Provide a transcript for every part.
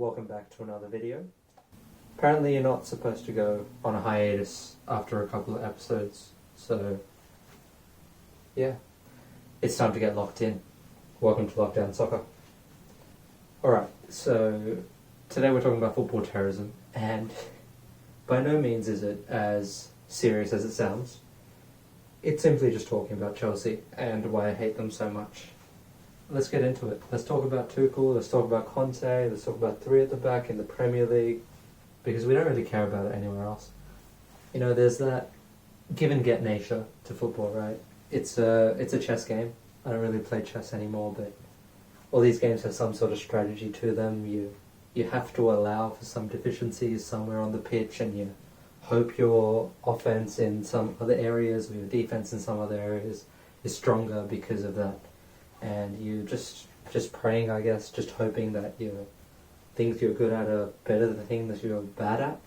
welcome back to another video. Apparently you're not supposed to go on a hiatus after a couple of episodes, so yeah, it's time to get locked in. Welcome to Lockdown Soccer. Alright, so today we're talking about football terrorism, and by no means is it as serious as it sounds. It's simply just talking about Chelsea and why I hate them so much. Let's get into it. Let's talk about TUCHEL, let's talk about CONTE, let's talk about three at the back in the Premier League, because we don't really care about it anywhere else. You know, there's that give and get nature to football, right? It's a chess game. I don't really play chess anymore, but all these games have some sort of strategy to them. You have to allow for some deficiencies somewhere on the pitch, and you hope your offense in some other areas or your defense in some other areas is stronger because of that. And you just praying, I guess, just hoping that your things you're good at are better than the things you're bad at,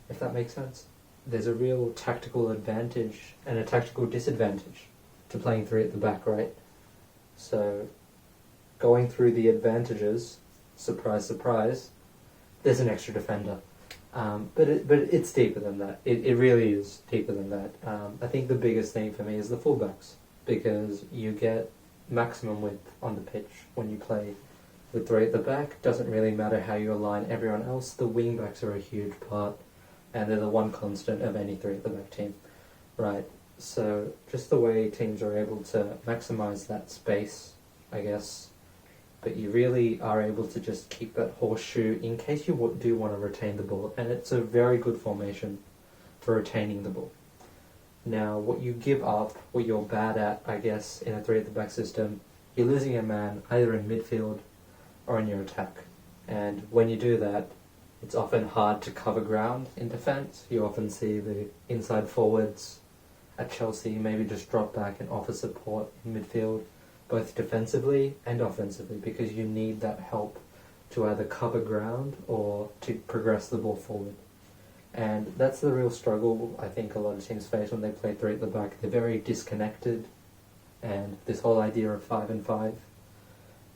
if that makes sense. There's a real tactical advantage and a tactical disadvantage to playing three at the back, right? So, going through the advantages, surprise, surprise, there's an extra defender. But it's deeper than that. It really is deeper than that. I think the biggest thing for me is the fullbacks, because you get maximum width on the pitch when you play with three at the back. Doesn't really matter how you align everyone else. The wing backs are a huge part, and they're the one constant of any three at the back team, right? So just the way teams are able to maximize that space, I guess, but you really are able to just keep that horseshoe in case you do want to retain the ball, and it's a very good formation for retaining the ball. Now, what you give up, what you're bad at, I guess, in a three-at-the-back system, you're losing a man either in midfield or in your attack. And when you do that, it's often hard to cover ground in defence. You often see the inside forwards at Chelsea maybe just drop back and offer support in midfield, both defensively and offensively, because you need that help to either cover ground or to progress the ball forward. And that's the real struggle I think a lot of teams face when they play three at the back. They're very disconnected, and this whole idea of 5 and 5,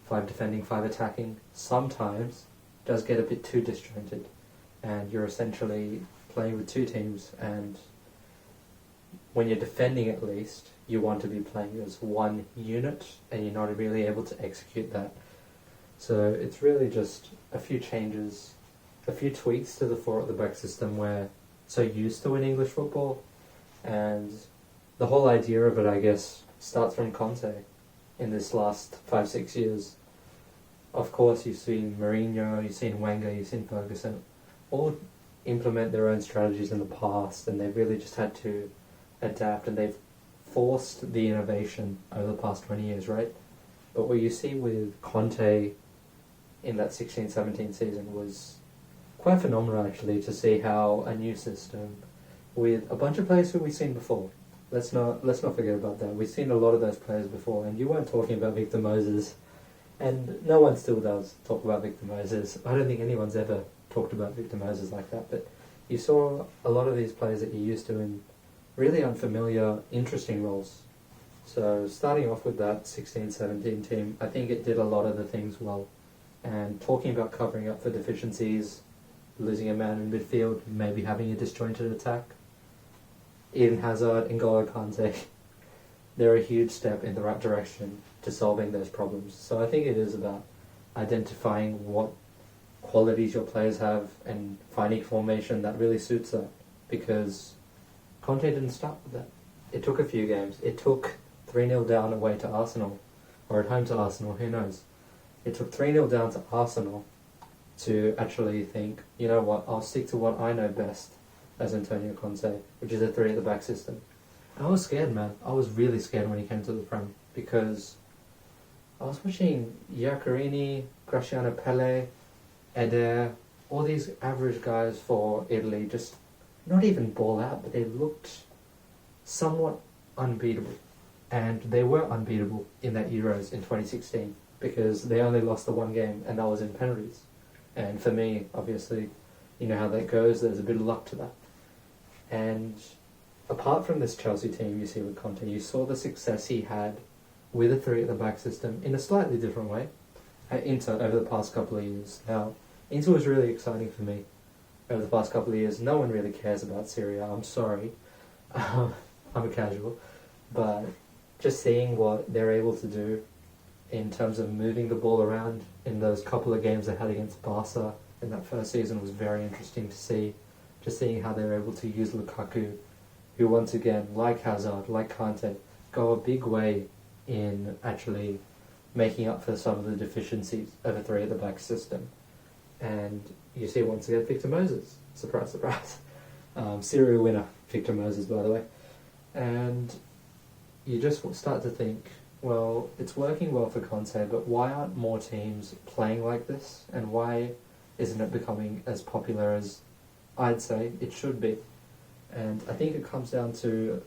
5 defending, 5 attacking, sometimes does get a bit too disjointed, and you're essentially playing with two teams, and when you're defending at least, you want to be playing as one unit, and you're not really able to execute that. So it's really just a few changes, a few tweaks to the four at the back system we're so used to in English football, and the whole idea of it, I guess, starts from Conte in this last 5-6 years. Of course, you've seen Mourinho, you've seen Wenger, you've seen Ferguson, all implement their own strategies in the past, and they've really just had to adapt, and they've forced the innovation over the past 20 years, right? But what you see with Conte in that 16-17 season was quite phenomenal, actually, to see how a new system with a bunch of players who we've seen before. Let's not forget about that. We've seen a lot of those players before, and you weren't talking about Victor Moses, and no one still does talk about Victor Moses. I don't think anyone's ever talked about Victor Moses like that, but you saw a lot of these players that you're used to in really unfamiliar, interesting roles. So starting off with that 16-17 team, I think it did a lot of the things well. And talking about covering up for deficiencies, losing a man in midfield, maybe having a disjointed attack, Eden Hazard and N'Golo Kante, they're a huge step in the right direction to solving those problems. So I think it is about identifying what qualities your players have and finding formation that really suits that, because Conte didn't start with that. It took a few games. It took 3-0 down away to Arsenal, or at home to Arsenal, who knows. It took 3-0 down to Arsenal to actually think, you know what, I'll stick to what I know best as Antonio Conte, which is a three at the back system. And I was scared, man. I was really scared when he came to the Prem, because I was watching Iaccarini, Graziano Pelle, Eder, all these average guys for Italy, just not even ball out, but they looked somewhat unbeatable. And they were unbeatable in that Euros in 2016, because they only lost the one game, and that was in penalties. And for me, obviously, you know how that goes, there's a bit of luck to that. And apart from this Chelsea team you see with Conte, you saw the success he had with a three at the back system in a slightly different way at Inter over the past couple of years. Now, Inter was really exciting for me over the past couple of years. No one really cares about Serie A, I'm sorry. I'm a casual. But just seeing what they're able to do in terms of moving the ball around in those couple of games they had against Barca in that first season was very interesting to see. Just seeing how they were able to use Lukaku, who once again, like Hazard, like CONTE, go a big way in actually making up for some of the deficiencies of a three-at-the-back system. And you see once again Victor Moses. Surprise, surprise. Serial winner, Victor Moses, by the way. And you just start to think, well, it's working well for CONTE, but why aren't more teams playing like this? And why isn't it becoming as popular as I'd say it should be? And I think it comes down to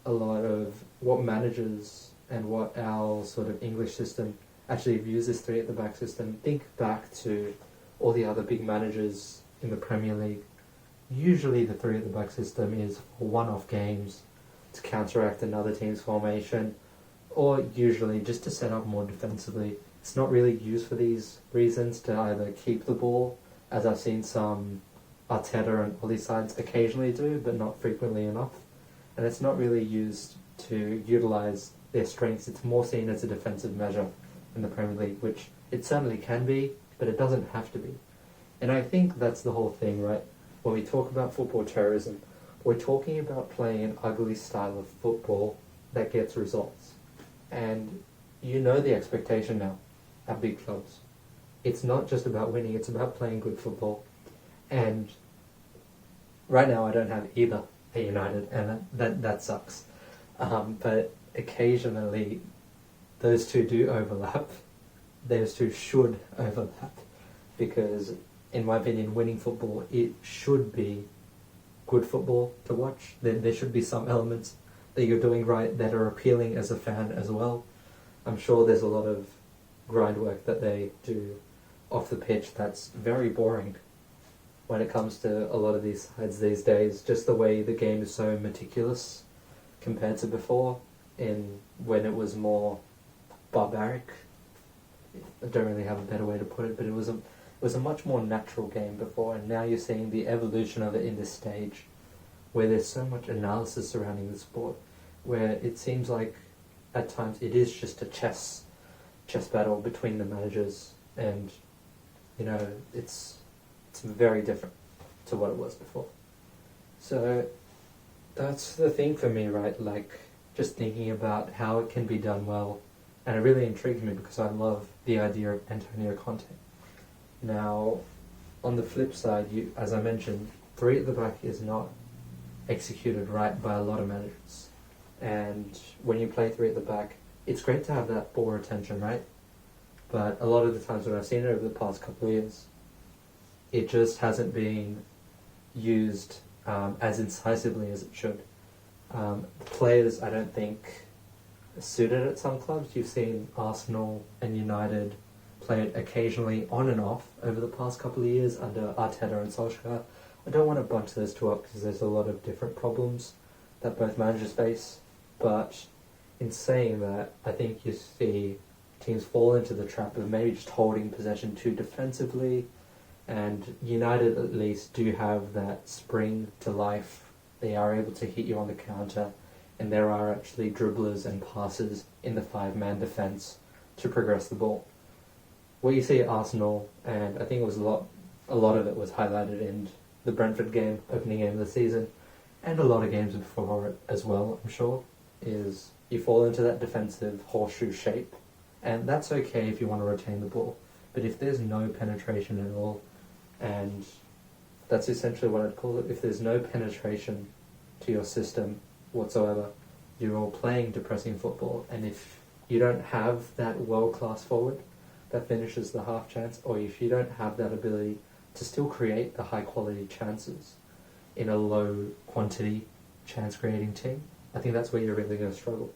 a lot of what managers and what our sort of English system actually views this three-at-the-back system. Think back to all the other big managers in the Premier League. Usually the three-at-the-back system is for one-off games to counteract another team's formation, or usually just to set up more defensively. It's not really used for these reasons, to either keep the ball, as I've seen some Arteta and all these sides occasionally do, but not frequently enough. And it's not really used to utilise their strengths. It's more seen as a defensive measure in the Premier League, which it certainly can be, but it doesn't have to be. And I think that's the whole thing, right? When we talk about football terrorism, we're talking about playing an ugly style of football that gets results. And you know the expectation now at big clubs. It's not just about winning, it's about playing good football. And right now I don't have either at United, and that sucks. But occasionally those two do overlap. Those two should overlap, because in my opinion, winning football, it should be good football to watch. There should be some elements that you're doing right that are appealing as a fan as well. I'm sure there's a lot of grind work that they do off the pitch that's very boring when it comes to a lot of these sides these days. Just the way the game is so meticulous compared to before, in when it was more barbaric. I don't really have a better way to put it, but it was a much more natural game before, and now you're seeing the evolution of it in this stage, where there's so much analysis surrounding the sport, where it seems like at times it is just a chess battle between the managers, and you know it's very different to what it was before. So that's the thing for me, right? Like, just thinking about how it can be done well, and it really intrigued me because I love the idea of Antonio Conte. Now, on the flip side, as I mentioned, three at the back is not executed right by a lot of managers. And when you play three at the back, it's great to have that ball retention, right? But a lot of the times when I've seen it over the past couple of years, it just hasn't been used as incisively as it should. The players, I don't think, are suited at some clubs. You've seen Arsenal and United play it occasionally on and off over the past couple of years under Arteta and Solskjaer. I don't want to bunch those two up because there's a lot of different problems that both managers face. But in saying that, I think you see teams fall into the trap of maybe just holding possession too defensively, and United at least do have that spring to life. They are able to hit you on the counter, and there are actually dribblers and passers in the five-man defence to progress the ball. What you see at Arsenal, and I think it was a lot of it was highlighted in the Brentford game, opening game of the season, and a lot of games before it as well, I'm sure, is you fall into that defensive horseshoe shape, and that's okay if you want to retain the ball. But if there's no penetration at all, and that's essentially what I'd call it, if there's no penetration to your system whatsoever, you're all playing depressing football, and if you don't have that world-class forward that finishes the half chance, or if you don't have that ability to still create the high-quality chances in a low-quantity chance-creating team, I think that's where you're really going to struggle.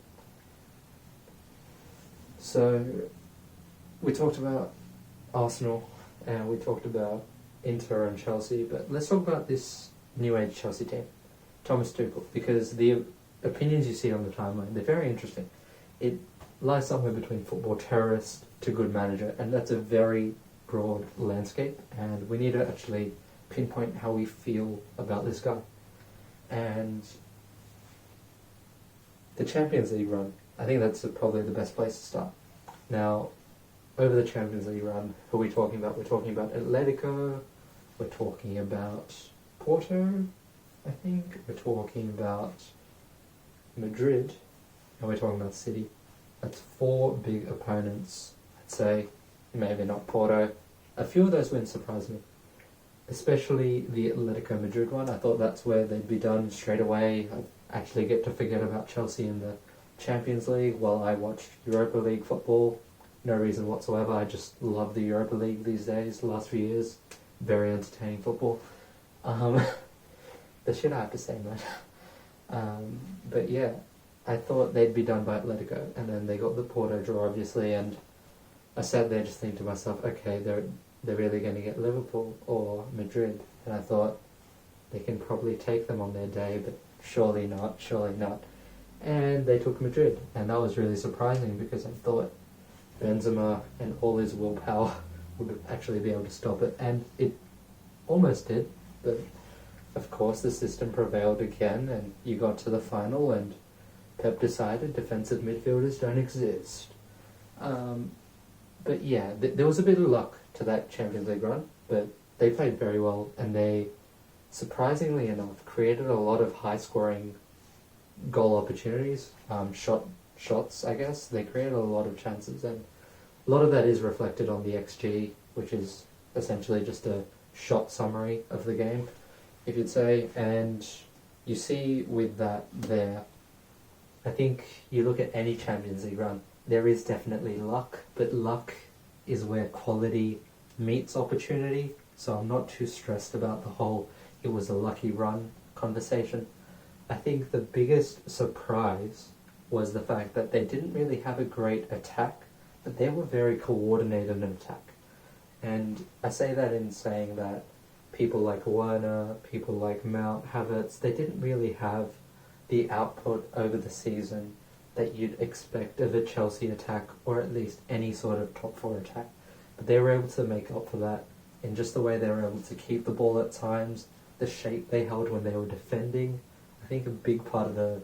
So, we talked about Arsenal, and we talked about Inter and Chelsea, but let's talk about this new age Chelsea team, Thomas Tuchel, because the opinions you see on the timeline, they're very interesting. It lies somewhere between football terrorist to good manager, and that's a very broad landscape, and we need to actually pinpoint how we feel about this guy. And the Champions League run, I think that's probably the best place to start. Now, over the Champions League run, who are we talking about? We're talking about Atletico, we're talking about Porto, I think, we're talking about Madrid, and we're talking about City. That's 4 big opponents, I'd say. Maybe not Porto. A few of those wins surprised me, especially the Atletico Madrid one. I thought that's where they'd be done straight away. I'd actually get to forget about Chelsea in the Champions League while I watched Europa League football. No reason whatsoever. I just love the Europa League these days, the last few years. Very entertaining football. The shit I have to say, man. But yeah, I thought they'd be done by Atletico, and then they got the Porto draw, obviously, and I sat there just thinking to myself, okay, they're really going to get Liverpool or Madrid, and I thought they can probably take them on their day, but surely not. And they took Madrid, and that was really surprising because I thought Benzema and all his willpower would actually be able to stop it, and it almost did, but of course the system prevailed again, and you got to the final, and Pep decided defensive midfielders don't exist. But yeah, there was a bit of luck to that Champions League run, but they played very well, and they, surprisingly enough, created a lot of high-scoring goal opportunities, shots, I guess. They created a lot of chances, and a lot of that is reflected on the XG, which is essentially just a shot summary of the game, if you'd say, and you see with that there, I think you look at any Champions League run, there is definitely luck, but luck is where quality meets opportunity, so I'm not too stressed about the whole it was a lucky run conversation. I think the biggest surprise was the fact that they didn't really have a great attack, but they were very coordinated in attack. And I say that in saying that people like Werner, people like Mount, Havertz, they didn't really have the output over the season that you'd expect of a Chelsea attack, or at least any sort of top 4 attack. But they were able to make up for that in just the way they were able to keep the ball at times, the shape they held when they were defending. I think a big part of that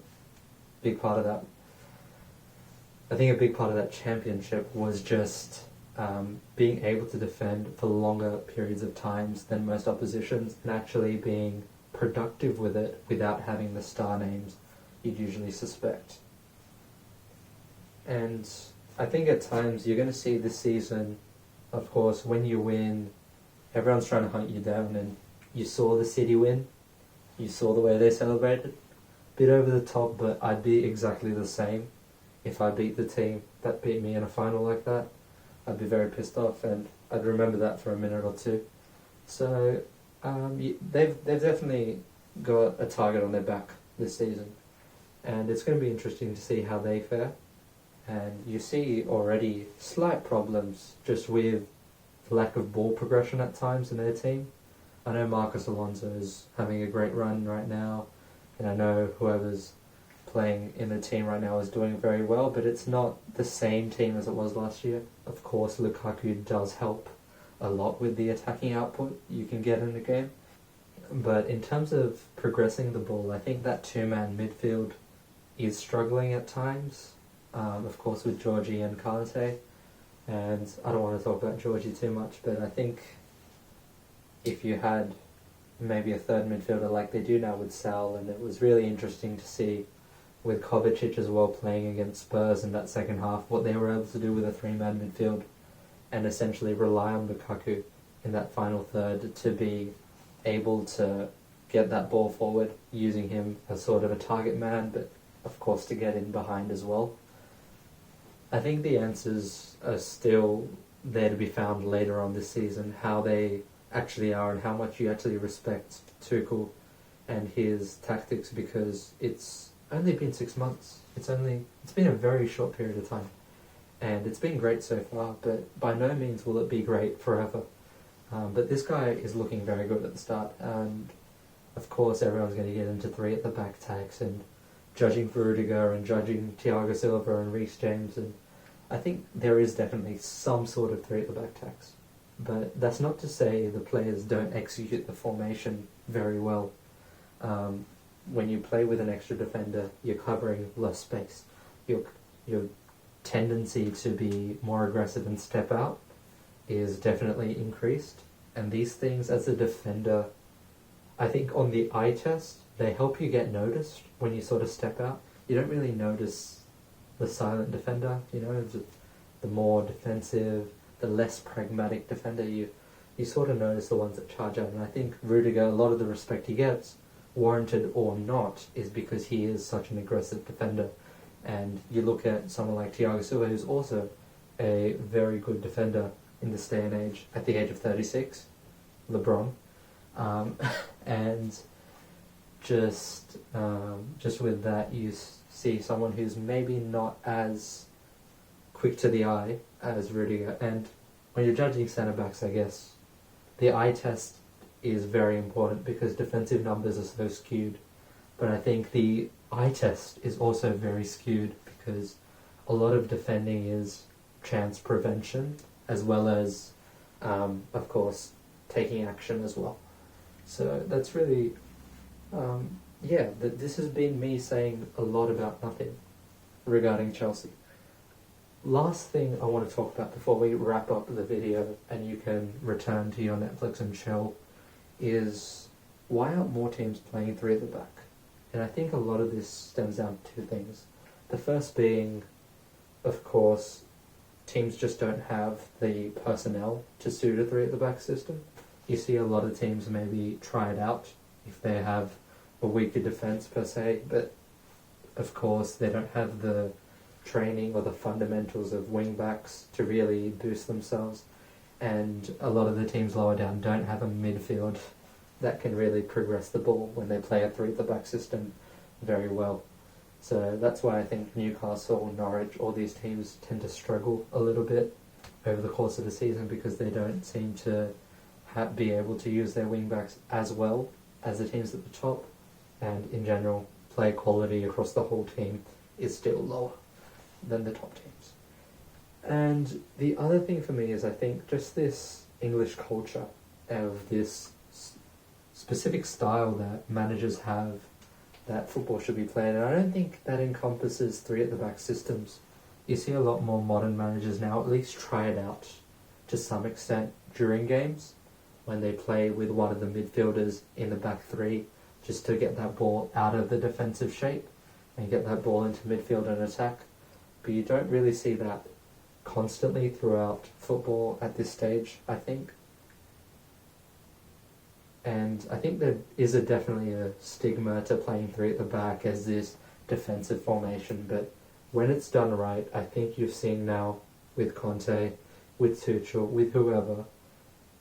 championship was just being able to defend for longer periods of times than most oppositions, and actually being productive with it without having the star names you'd usually suspect. And I think at times you're going to see this season, of course, when you win, everyone's trying to hunt you down, and you saw the City win, you saw the way they celebrated. Bit over the top, but I'd be exactly the same if I beat the team that beat me in a final like that. I'd be very pissed off, and I'd remember that for a minute or two. So they've definitely got a target on their back this season, and it's going to be interesting to see how they fare. And you see already slight problems just with lack of ball progression at times in their team. I know Marcos Alonso is having a great run right now, and I know whoever's playing in the team right now is doing very well, but it's not the same team as it was last year. Of course, Lukaku does help a lot with the attacking output you can get in the game. But in terms of progressing the ball, I think that 2-man midfield is struggling at times. Of course, with Georgie and CONTE, and I don't want to talk about Georgie too much, but I think if you had maybe a third midfielder like they do now with Sal, and it was really interesting to see with Kovacic as well playing against Spurs in that second half, what they were able to do with a 3-man midfield and essentially rely on Lukaku in that final third to be able to get that ball forward, using him as sort of a target man, but of course to get in behind as well. I think the answers are still there to be found later on this season, how they actually are and how much you actually respect Tuchel and his tactics, because it's only been 6 months. It's been a very short period of time, and it's been great so far, but by no means will it be great forever. But this guy is looking very good at the start, and of course everyone's going to get into 3 at the back tags and judging Rudiger and judging Thiago Silva and Reece James, and I think there is definitely some sort of 3 at the back tags. But that's not to say the players don't execute the formation very well. When you play with an extra defender, you're covering less space. Your tendency to be more aggressive and step out is definitely increased. And these things, as a defender, I think on the eye test, they help you get noticed when you sort of step out. You don't really notice the silent defender, the more defensive, the less pragmatic defender. You sort of notice the ones that charge out. And I think Rudiger, a lot of the respect he gets, warranted or not, is because he is such an aggressive defender. And you look at someone like Thiago Silva, who's also a very good defender in this day and age, at the age of 36, LeBron, and just with that, you see someone who's maybe not as quick to the eye as Rudiger. And when you're judging centre backs, I guess the eye test is very important because defensive numbers are so skewed. But I think the eye test is also very skewed because a lot of defending is chance prevention as well as, of course, taking action as well. So that's really, this has been me saying a lot about nothing regarding Chelsea. Last thing I want to talk about before we wrap up the video and you can return to your Netflix and chill is why aren't more teams playing three at the back? And I think a lot of this stems down to two things. The first being, of course, teams just don't have the personnel to suit a three at the back system. You see a lot of teams maybe try it out if they have a weaker defence per se, but of course they don't have the training or the fundamentals of wing backs to really boost themselves, and a lot of the teams lower down don't have a midfield that can really progress the ball when they play a three at the back system very well. So that's why I think Newcastle, Norwich, all these teams tend to struggle a little bit over the course of the season because they don't seem to be able to use their wing backs as well as the teams at the top, and in general player quality across the whole team is still lower than the top teams. And the other thing for me is I think just this English culture of this specific style that managers have that football should be played, and I don't think that encompasses three at the back systems. You see a lot more modern managers now at least try it out to some extent during games when they play with one of the midfielders in the back three just to get that ball out of the defensive shape and get that ball into midfield and attack. But you don't really see that constantly throughout football at this stage, I think. And I think there is definitely a stigma to playing three at the back as this defensive formation, but when it's done right, I think you've seen now with Conte, with Tuchel, with whoever,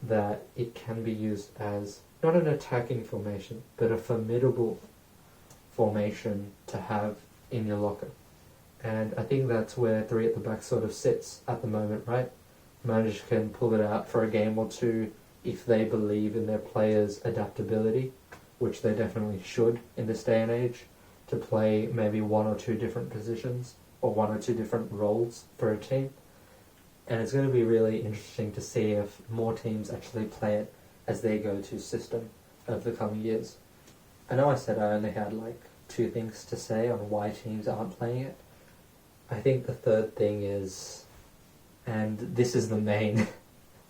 that it can be used as not an attacking formation, but a formidable formation to have in your locker. And I think that's where three at the back sort of sits at the moment, right? Managers can pull it out for a game or two if they believe in their players' adaptability, which they definitely should in this day and age, to play maybe one or two different positions or one or two different roles for a team. And it's going to be really interesting to see if more teams actually play it as their go-to system over the coming years. I know I said I only had like two things to say on why teams aren't playing it. I think the third thing is, and this is the main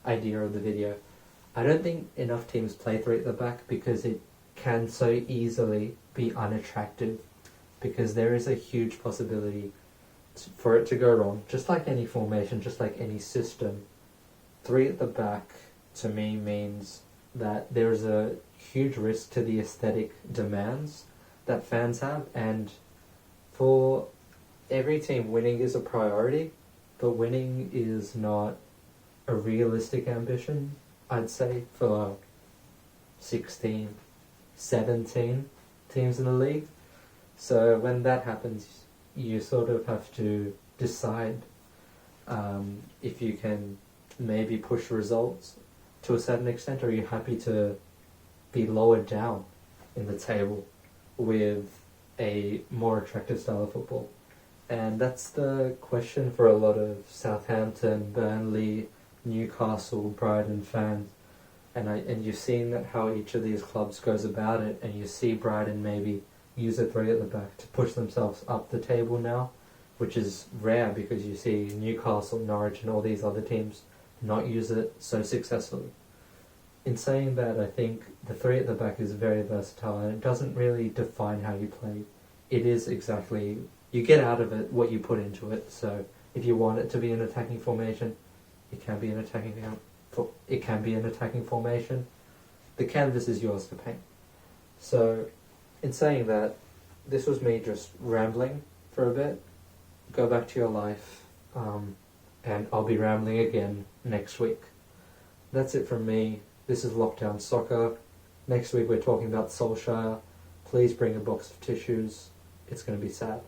idea of the video, I don't think enough teams play three at the back because it can so easily be unattractive, because there is a huge possibility for it to go wrong. Just like any formation, just like any system, three at the back to me means that there is a huge risk to the aesthetic demands that fans have, and for every team, winning is a priority, but winning is not a realistic ambition, I'd say, for 16, 17 teams in the league. So when that happens, you sort of have to decide if you can maybe push results to a certain extent, or are you happy to be lowered down in the table with a more attractive style of football. And that's the question for a lot of Southampton, Burnley, Newcastle, Brighton fans, and you've seen that how each of these clubs goes about it, and you see Brighton maybe use a three at the back to push themselves up the table now, which is rare because you see Newcastle, Norwich and all these other teams not use it so successfully. In saying that, I think the three at the back is very versatile and it doesn't really define how you play. It is exactly, you get out of it what you put into it, so if you want it to be an attacking formation, it can be an attacking formation. The canvas is yours to paint. So, in saying that, this was me just rambling for a bit. Go back to your life, and I'll be rambling again next week. That's it from me. This is Lockdown Soccer. Next week we're talking about Solskjaer. Please bring a box of tissues. It's going to be sad.